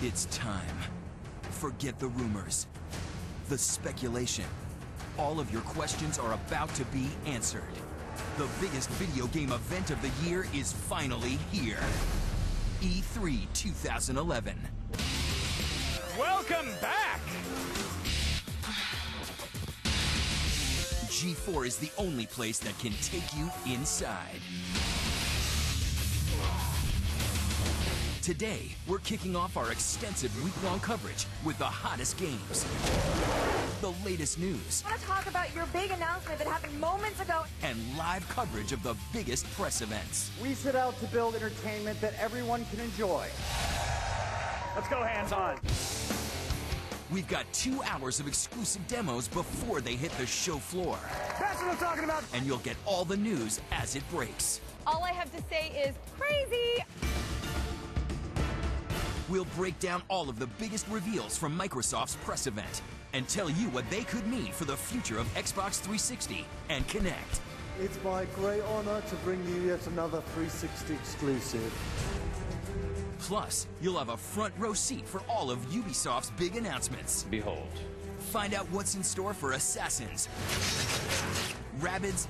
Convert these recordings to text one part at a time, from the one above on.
It's time. Forget the rumors, the speculation. All of your questions are about to be answered. The biggest video game event of the year is finally here. E3 2011. Welcome back! G4 is the only place that can take you inside. Today, we're kicking off our extensive week-long coverage with the hottest games, the latest news, I want to talk about your big announcement that happened moments ago, and live coverage of the biggest press events. We set out to build entertainment that everyone can enjoy. Let's go hands-on. We've got 2 hours of exclusive demos before they hit the show floor. That's what I'm talking about. And you'll get all the news as it breaks. all I have to say is crazy. We'll break down all of the biggest reveals from Microsoft's press event and tell you what they could mean for the future of Xbox 360 and Kinect. It's my great honor to bring you yet another 360 exclusive. Plus, you'll have a front row seat for all of Ubisoft's big announcements. Behold. Find out what's in store for Assassins, Rabbids,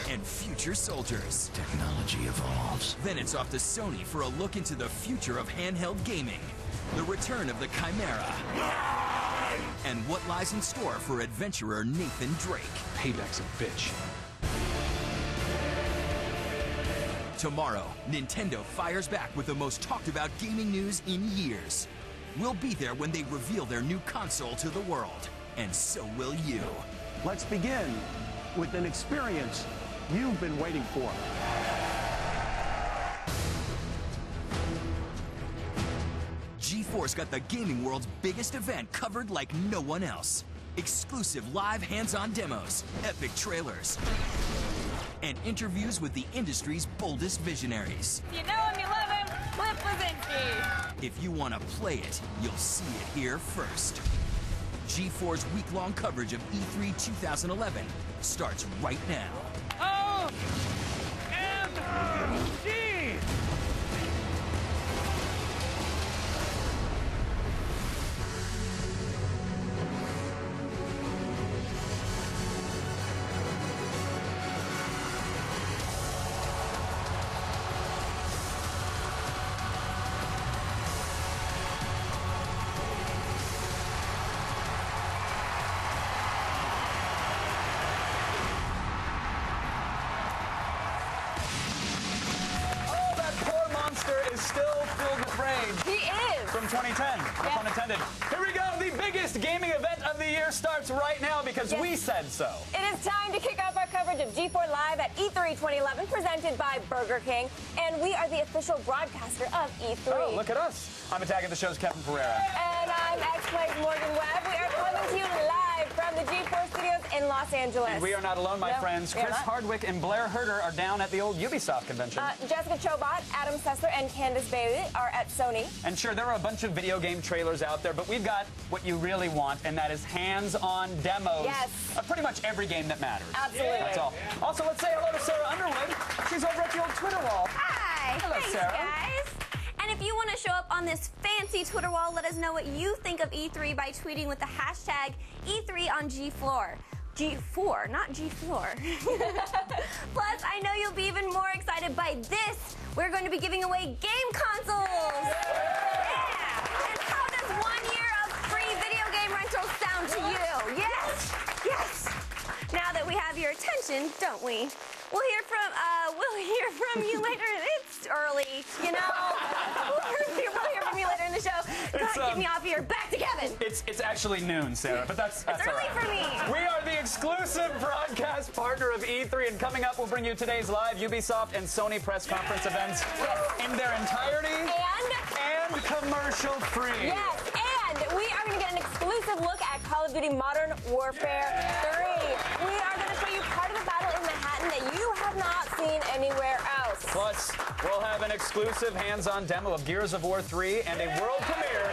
and future soldiers. Technology evolves. Then it's off to Sony for a look into the future of handheld gaming, the return of the Chimera, and what lies in store for adventurer Nathan Drake. Payback's a bitch. Tomorrow, Nintendo fires back with the most talked about gaming news in years. We'll be there when they reveal their new console to the world, and so will you. Let's begin with an experience you've been waiting for. G4's got the gaming world's biggest event covered like no one else. Exclusive live hands-on demos, epic trailers, and interviews with the industry's boldest visionaries. You know him, you love him, Cliff Blazinski. If you want to play it, you'll see it here first. G4's week-long coverage of E3 2011 starts right now. OMG! Still filled with rage. He is. From 2010, no pun intended. Here we go, the biggest gaming event of the year starts right now because we said so. It is time to kick off our coverage of G4 Live at E3 2011, presented by Burger King, and we are the official broadcaster of E3. Oh, look at us. I'm Attack of the Show's Kevin Pereira. And I'm X-Play's Morgan Webb. We are coming to you live from the G4 studios in Los Angeles. And we are not alone, my friends. Chris Hardwick and Blair Herter are down at the old Ubisoft convention. Jessica Chobot, Adam Sessler, and Candace Bailey are at Sony. And sure, there are a bunch of video game trailers out there, but we've got what you really want, and that is hands-on demos of pretty much every game that matters. Absolutely. That's all. Also, let's say hello to Sarah Underwood. She's over at the old Twitter wall. Hi. Hello, Thanks, Sarah. guys. And if you want to show up on this fancy Twitter wall, let us know what you think of E3 by tweeting with the hashtag E3 on G4. G4, not G-Floor. Plus, I know you'll be even more excited by this. We're going to be giving away game consoles. Yeah. And how does 1 year of free video game rentals sound to you? Yes. Yes. Now that we have your attention, don't we? We'll hear from you later. It's early, you know. We'll hear from you later in the show. Get me off here. Back to Kevin. It's actually noon, Sarah, but that's It's early all right. for me. We are the exclusive broadcast partner of E3, and coming up, we'll bring you today's live Ubisoft and Sony press conference events in their entirety and commercial free. Yes, and we are going to get an exclusive look at Call of Duty Modern Warfare 3. We are going to show you part of the battle in Manhattan that you have not seen anywhere else. Plus, we'll have an exclusive hands-on demo of Gears of War 3 and a world premiere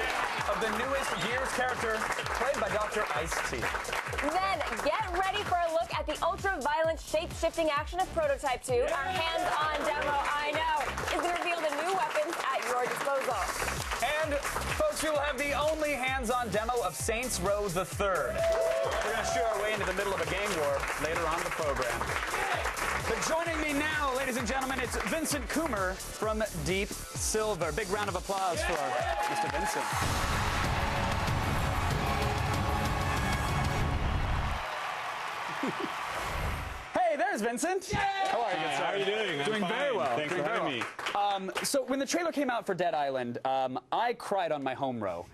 of the newest Gears character played by Dr. Ice-T. Then get ready for a look at the ultra-violent shape-shifting action of Prototype 2. Our hands-on demo, I know, is going to reveal the new weapons at your disposal. And And, folks, we will have the only hands-on demo of Saints Row the Third. We're going to shoot our way into the middle of a game war later on in the program. But joining me now, ladies and gentlemen, it's Vincent Coomer from Deep Silver. Big round of applause for Mr. Vincent. Hey, there's Vincent. How are you? Hi, how are you doing? Doing very well. Thanks for having me. So when the trailer came out for Dead Island, I cried on my home row.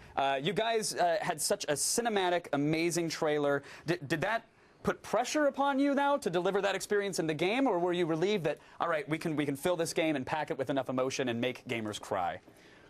You guys had such a cinematic, amazing trailer. Did that put pressure upon you now to deliver that experience in the game, or were you relieved that, all right, we can fill this game and pack it with enough emotion and make gamers cry?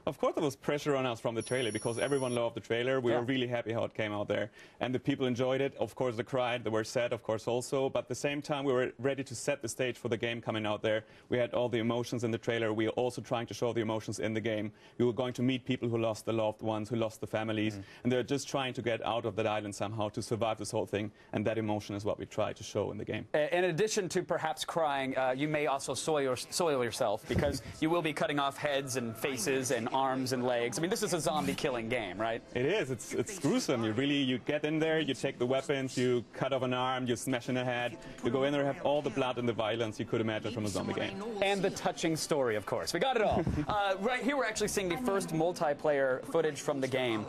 Of course, there was pressure on us from the trailer because everyone loved the trailer. We were really happy how it came out there. And the people enjoyed it. Of course, they cried. They were sad, of course, also. But at the same time, we were ready to set the stage for the game coming out there. We had all the emotions in the trailer. We were also trying to show the emotions in the game. We were going to meet people who lost their loved ones, who lost their families. And they're just trying to get out of that island somehow to survive this whole thing. And that emotion is what we try to show in the game. In addition to perhaps crying, you may also soil yourself because you will be cutting off heads and faces and arms and legs. I mean, this is a zombie killing game, right? It is. It's gruesome. You get in there, you take the weapons, you cut off an arm, you smash in a head. You go in there, have all the blood and the violence you could imagine from a zombie game. And the touching story, of course. We got it all. Right here, we're actually seeing the first multiplayer footage from the game.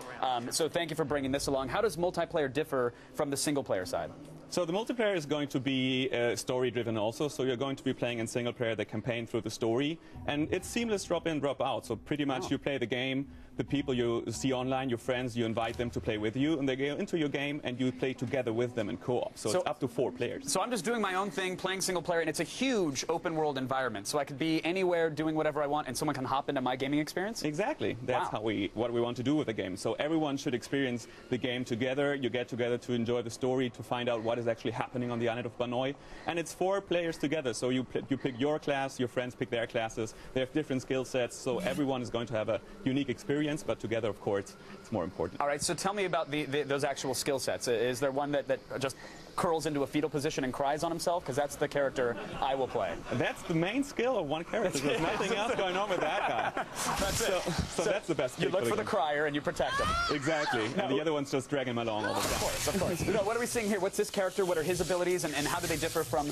So thank you for bringing this along. How does multiplayer differ from the single-player side? So the multiplayer is going to be story-driven also, so you're going to be playing in single-player the campaign through the story, and it's seamless drop in, drop out. So pretty much you play the game, the people you see online, your friends, you invite them to play with you, and they go into your game and you play together with them in co-op. So it's up to 4 players. So I'm just doing my own thing, playing single-player, and it's a huge open-world environment. So I could be anywhere doing whatever I want, and someone can hop into my gaming experience? Exactly. That's what we want to do with the game. So everyone should experience the game together. You get together to enjoy the story, to find out what is actually happening on the island of Banoi. And it's 4 players together. So you pick your class, your friends pick their classes. They have different skill sets, so everyone is going to have a unique experience, but together, of course, it's more important. All right, so tell me about those actual skill sets. Is there one that just curls into a fetal position and cries on himself? Because that's the character I will play. That's the main skill of one character. There's nothing else going on with that guy. So that's the best. You look for the crier and you protect him. Exactly. And the other one's just dragging him along all the time. Of course, of course. No, what are we seeing here? What's this character? What are his abilities? And how do they differ from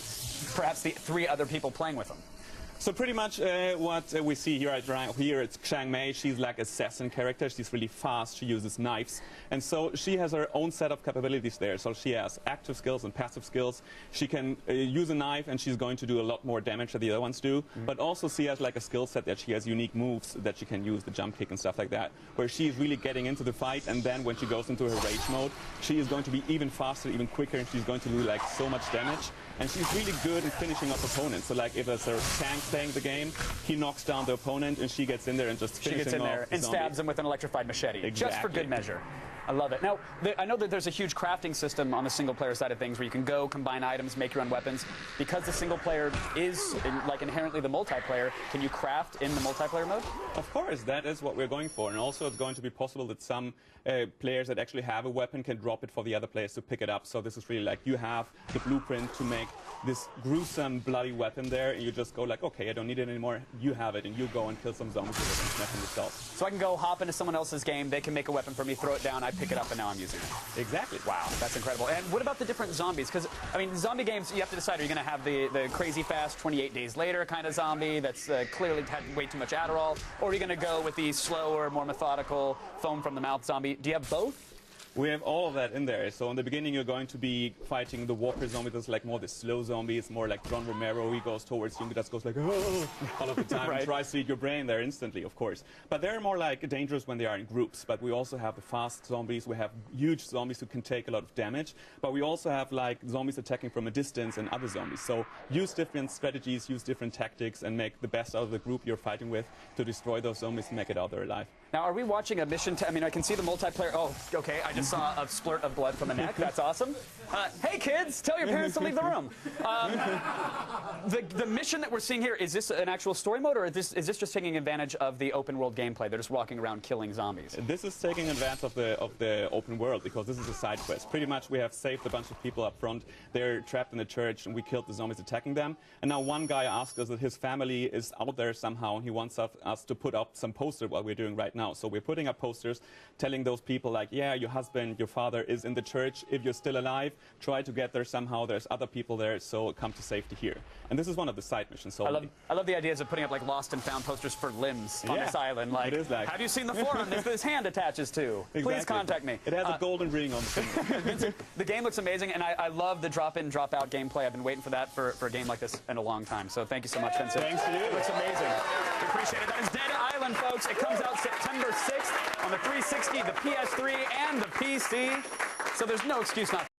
perhaps the 3 other people playing with him? So pretty much what we see here it's Chiang Mei. She's like an assassin character. She's really fast. She uses knives. And so she has her own set of capabilities there. So she has active skills and passive skills. She can use a knife and she's going to do a lot more damage than the other ones do. But also she has like a skill set that she has unique moves that she can use, the jump kick and stuff like that, where she's really getting into the fight. And then when she goes into her rage mode, she is going to be even faster, even quicker, and she's going to do like so much damage. And she's really good at finishing off opponents. So like if there's a tank playing the game, he knocks down the opponent and she gets in there and just finishes She gets in off there and the zombie. stabs him with an electrified machete. Exactly. Just for good measure. I love it. Now, I know that there's a huge crafting system on the single-player side of things where you can go, combine items, make your own weapons. Because the single-player is, like, inherently the multiplayer, can you craft in the multiplayer mode? Of course, that is what we're going for. And also it's going to be possible that some players that actually have a weapon can drop it for the other players to pick it up. So this is really like you have the blueprint to make this gruesome, bloody weapon there, and you just go like, okay, I don't need it anymore. You have it, and you go and kill some zombies with it and smash them yourself. So I can go hop into someone else's game, they can make a weapon for me, throw it down, I pick it up, and now I'm using it. Exactly. Wow, that's incredible. And what about the different zombies? Because, I mean, zombie games, you have to decide, are you going to have the crazy fast 28 days later kind of zombie that's clearly had way too much Adderall, or are you going to go with the slower, more methodical, foam from the mouth zombie? Do you have both? We have all of that in there. So in the beginning, you're going to be fighting the walker zombie. That's like more the slow zombie. It's more like John Romero. He goes towards you and just goes like, oh, all of the time. Right. And tries to eat your brain there instantly, of course. But they're more like dangerous when they are in groups. But we also have the fast zombies. We have huge zombies who can take a lot of damage. But we also have like zombies attacking from a distance and other zombies. So use different strategies, use different tactics, and make the best out of the group you're fighting with to destroy those zombies and make it out there alive. Now, are we watching a mission? I mean, I can see the multiplayer. Oh, okay. I just saw a splurt of blood from the neck. That's awesome. Hey, kids, tell your parents to leave the room. The mission that we're seeing here, is this an actual story mode, or is this just taking advantage of the open world gameplay? They're just walking around killing zombies. This is taking advantage of the open world because this is a side quest. Pretty much, we have saved a bunch of people up front. They're trapped in the church, and we killed the zombies attacking them. And now one guy asked us that his family is out there somehow, and he wants us to put up some posters, what we're doing right now. now. So we're putting up posters telling those people like, yeah, your husband, your father is in the church. If you're still alive, try to get there somehow. There's other people there, so come to safety here. And this is one of the side missions. So I love the ideas of putting up like lost and found posters for limbs on this island. Like, it is like, have you seen the forum this hand attaches to? Exactly. Please contact me. It has a golden ring on the finger. Vincent, the game looks amazing, and I love the drop-in, drop-out gameplay. I've been waiting for that for a game like this in a long time. So thank you so much, Vincent. Thanks to you. It looks amazing. We appreciate it. That is Dead Island, folks. It comes out September 6th on the 360, the PS3, and the PC. So there's no excuse not